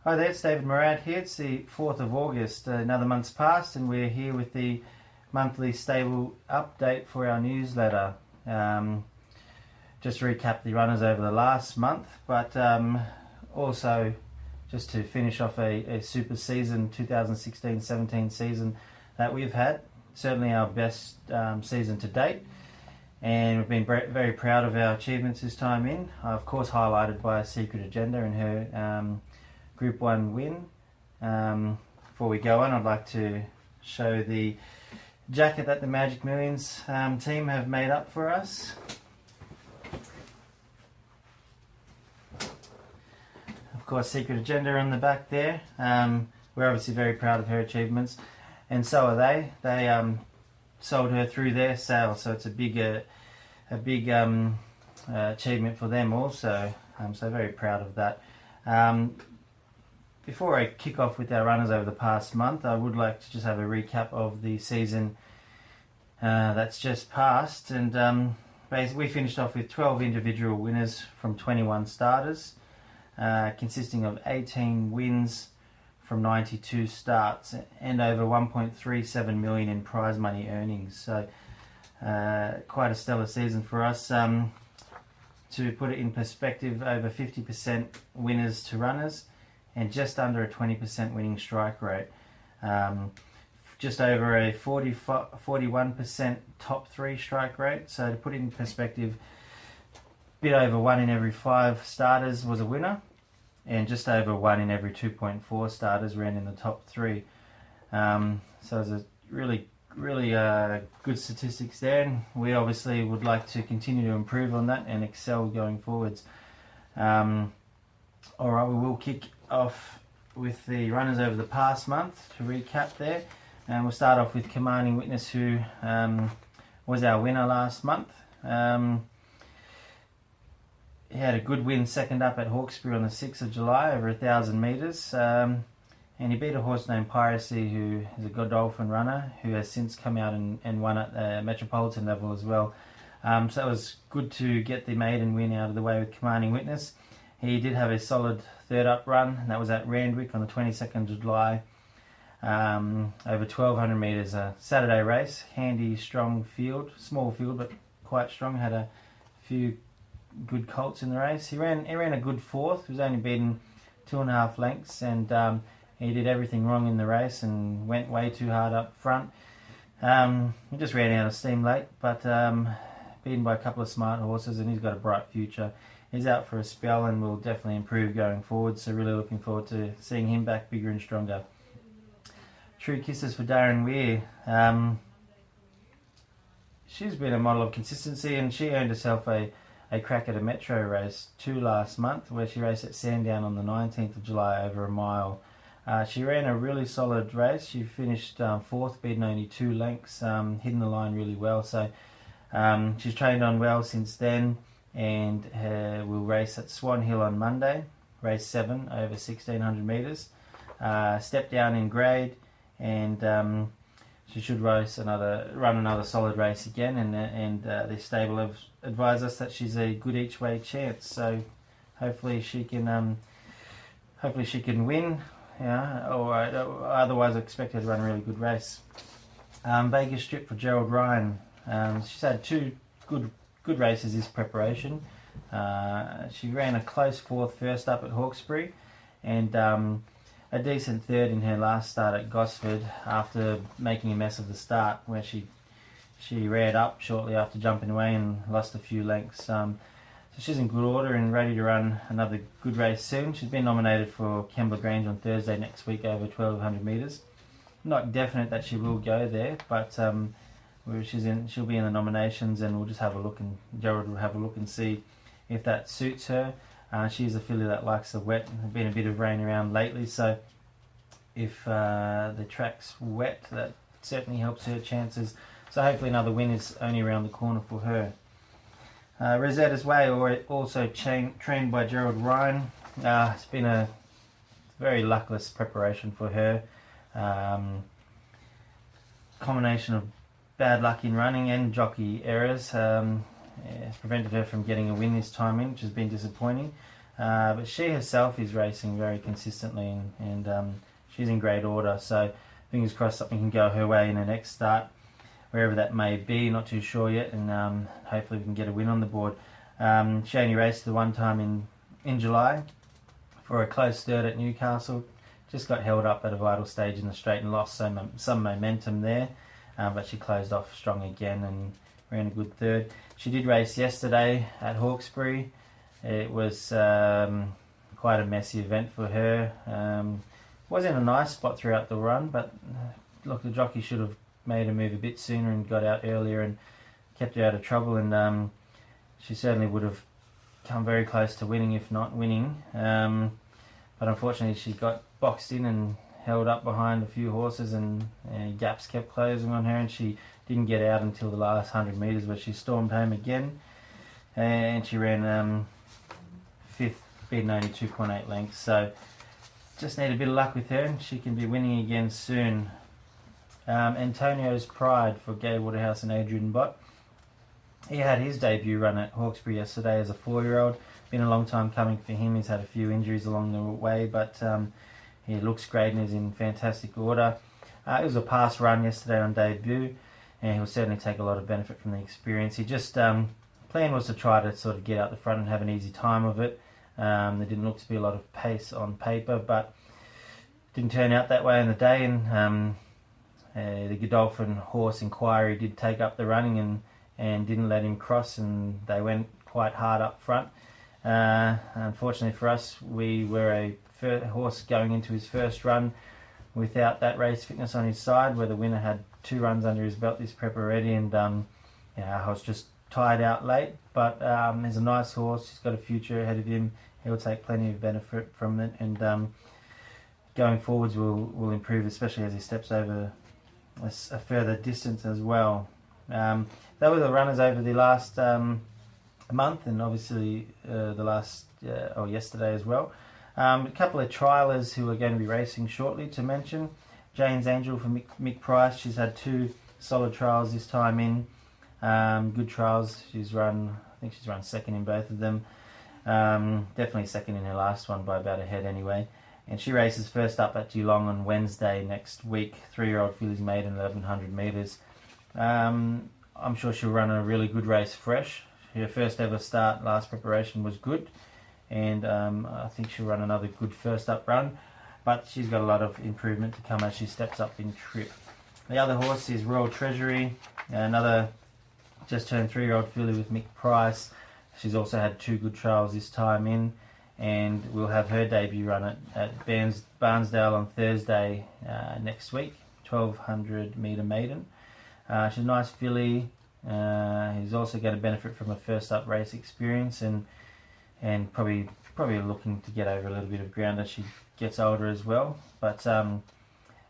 Hi there, it's David Mourad here. It's the 4th of August, another month's passed, and we're here with the monthly stable update for our newsletter. Just to recap the runners over the last month, but also just to finish off a super season, 2016-17 season that we've had. Certainly our best season to date, and we've been very proud of our achievements this time in. Of course, highlighted by Secret Agenda and her Group 1 win. Before we go on, I'd like to show the jacket that the Magic Millions team have made up for us. Of course, Secret Agenda on the back there. We're obviously very proud of her achievements, and so are they. They sold her through their sales, so it's a big achievement for them also. So very proud of that. Before I kick off with our runners over the past month, I would like to just have a recap of the season that's just passed. And basically, we finished off with 12 individual winners from 21 starters, consisting of 18 wins from 92 starts and over 1.37 million in prize money earnings. So quite a stellar season for us. To put it in perspective, over 50% winners to runners, and just under a 20% winning strike rate. Just over a 41% top 3 strike rate. So to put it in perspective, a bit over 1 in every 5 starters was a winner, and just over 1 in every 2.4 starters ran in the top 3. So it's a really good statistics there, and we obviously would like to continue to improve on that and excel going forwards. Alright, we will kick off with the runners over the past month to recap there, and we'll start off with Commanding Witness, who was our winner last month. He had a good win second up at Hawkesbury on the 6th of July over 1,000 metres, and he beat a horse named Piracy, who is a Godolphin runner who has since come out and won at the Metropolitan level as well. So it was good to get the maiden win out of the way with Commanding Witness. He did have a solid third up run, and that was at Randwick on the 22nd of July, over 1,200 metres, a Saturday race. Handy, strong field, small field but quite strong. Had a few good colts in the race. He ran a good fourth. He was only beaten 2.5 lengths, and he did everything wrong in the race and went way too hard up front. He just ran out of steam late, but beaten by a couple of smart horses, and he's got a bright future. He's out for a spell and will definitely improve going forward, so really looking forward to seeing him back bigger and stronger. True Kisses for Darren Weir. She's been a model of consistency, and she earned herself a crack at a Metro race 2 last month, where she raced at Sandown on the 19th of July over a mile. She ran a really solid race. She finished 4th, beaten only 2 lengths, hitting the line really well. So she's trained on well since then, and will race at Swan Hill on Monday, race 7 over 1,600 metres. Step down in grade, and she should run another solid race again. And the stable have advised us that she's a good each way chance. So hopefully she can win. Or otherwise I expect her to run a really good race. Vegas Strip for Gerald Ryan. She's had 2 good races this preparation. She ran a close 4th first up at Hawkesbury, and a decent 3rd in her last start at Gosford after making a mess of the start, where she reared up shortly after jumping away and lost a few lengths. So she's in good order and ready to run another good race soon. She's been nominated for Kembla Grange on Thursday next week over 1,200 metres. Not definite that she will go there, but she'll be in the nominations, and we'll just have a look, and Gerald will have a look and see if that suits her. She's a filly that likes the wet. There's been a bit of rain around lately, so if the track's wet, that certainly helps her chances. So hopefully another win is only around the corner for her. Rosetta's Way, also trained by Gerald Ryan. It's been a very luckless preparation for her. Combination of bad luck in running and jockey errors has prevented her from getting a win this time in, which has been disappointing. but she herself is racing very consistently, and she's in great order. So fingers crossed something can go her way in the next start, wherever that may be. Not too sure yet, and hopefully we can get a win on the board. She only raced the one time in July for a close third at Newcastle. Just got held up at a vital stage in the straight and lost some momentum there, but she closed off strong again and ran a good third. She did race yesterday at Hawkesbury. It was quite a messy event for her. Was in a nice spot throughout the run, but look, the jockey should have made a move a bit sooner and got out earlier and kept her out of trouble, and she certainly would have come very close to winning, if not winning. But unfortunately she got boxed in and held up behind a few horses, and gaps kept closing on her, and she didn't get out until the last 100 metres, where she stormed home again, and she ran 5th, beating only 2.8 lengths. So just need a bit of luck with her, and she can be winning again soon. Antonio's Pride for Gay Waterhouse and Adrian Bott. He had his debut run at Hawkesbury yesterday as a 4-year-old. Been a long time coming for him. He's had a few injuries along the way, but he looks great and is in fantastic order. It was a pass run yesterday on debut, and he'll certainly take a lot of benefit from the experience. He just plan was to try to sort of get out the front and have an easy time of it. There didn't look to be a lot of pace on paper, but didn't turn out that way in the day, and the Godolphin horse Inquiry did take up the running and didn't let him cross, and they went quite hard up front. Unfortunately for us, we were a horse going into his first run without that race fitness on his side, where the winner had 2 runs under his belt this prep already, and I was just tired out late. But he's a nice horse. He's got a future ahead of him. He'll take plenty of benefit from it, and going forwards will improve, especially as he steps over a further distance as well. They were the runners over the last month, and obviously yesterday as well. A couple of trialers who are going to be racing shortly to mention. Jane's Angel from Mick Price. She's had 2 solid trials this time in. Good trials. I think she's run second in both of them. Definitely second in her last one by about a head anyway. And she races first up at Geelong on Wednesday next week. 3-year-old fillies maiden 1100 metres. I'm sure she'll run a really good race fresh. Her first ever start, last preparation, was good, and I think she'll run another good first up run, but she's got a lot of improvement to come as she steps up in trip. The other horse is Royal Treasury, another just turned 3-year-old filly with Mick Price. She's also had 2 good trials this time in, and we'll have her debut run at Barnsdale on Thursday next week, 1200 metre maiden. She's a nice filly. He's also going to benefit from a first up race experience, and probably looking to get over a little bit of ground as she gets older as well. But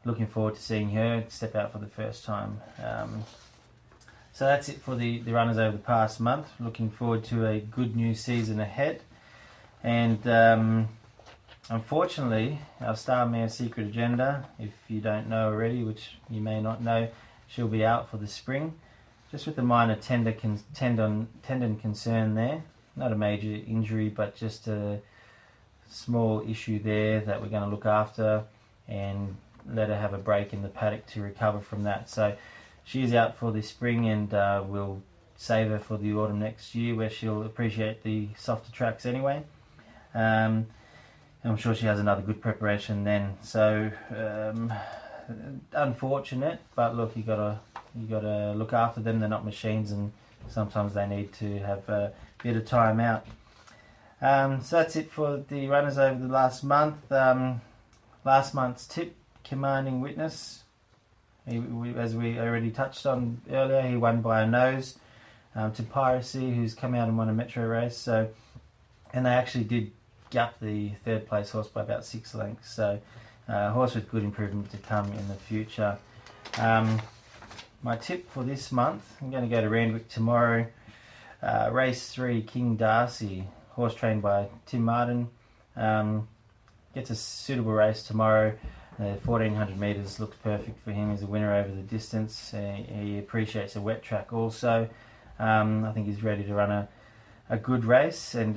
looking forward to seeing her step out for the first time. So that's it for the runners over the past month. Looking forward to a good new season ahead. And unfortunately, our star mare Secret Agenda, if you don't know already, which you may not know, she'll be out for the spring. Just with a minor tendon concern there. Not a major injury, but just a small issue there that we're going to look after and let her have a break in the paddock to recover from that. So she's out for the spring, and we'll save her for the autumn next year, where she'll appreciate the softer tracks anyway. And I'm sure she has another good preparation then. So unfortunate, but look, you gotta look after them. They're not machines, and sometimes they need to have a bit of time out. So that's it for the runners over the last month. Last month's tip, Commanding Witness. As we already touched on earlier, he won by a nose to Piracy, who's come out and won a metro race. So, and they actually did gap the 3rd place horse by about 6 lengths. So, horse with good improvement to come in the future. My tip for this month, I'm going to go to Randwick tomorrow. Race 3, King Darcy, horse trained by Tim Martin. Gets a suitable race tomorrow. 1400 metres looks perfect for him. He's a winner over the distance. He appreciates a wet track also. I think he's ready to run a good race, and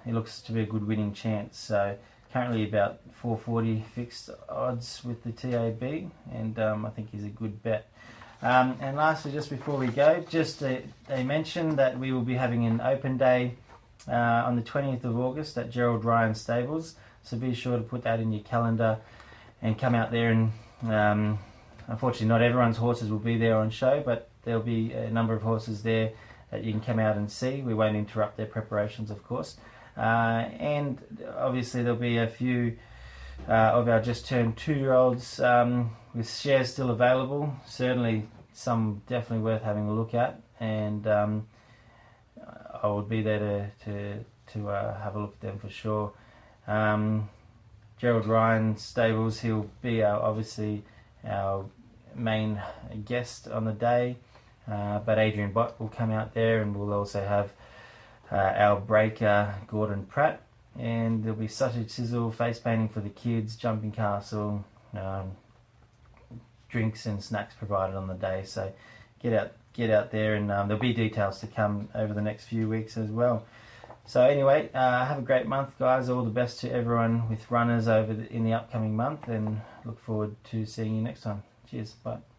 it looks to be a good winning chance. So currently about 440 fixed odds with the TAB, and I think he's a good bet. And lastly, just before we go, just they mentioned that we will be having an open day on the 20th of August at Gerald Ryan Stables, so be sure to put that in your calendar and come out there. And unfortunately not everyone's horses will be there on show, but there'll be a number of horses there that you can come out and see. We won't interrupt their preparations, of course. And obviously there'll be a few of our just turned 2-year-olds with shares still available. Certainly some definitely worth having a look at, and I would be there to have a look at them for sure. Gerald Ryan Stables, he'll be obviously our main guest on the day. But Adrian Bott will come out there, and we'll also have our breaker Gordon Pratt, and there'll be sausage sizzle, face painting for the kids, jumping castle, drinks and snacks provided on the day. So get out there, and there'll be details to come over the next few weeks as well. So anyway, have a great month, guys. All the best to everyone with runners in the upcoming month, and look forward to seeing you next time. Cheers, bye.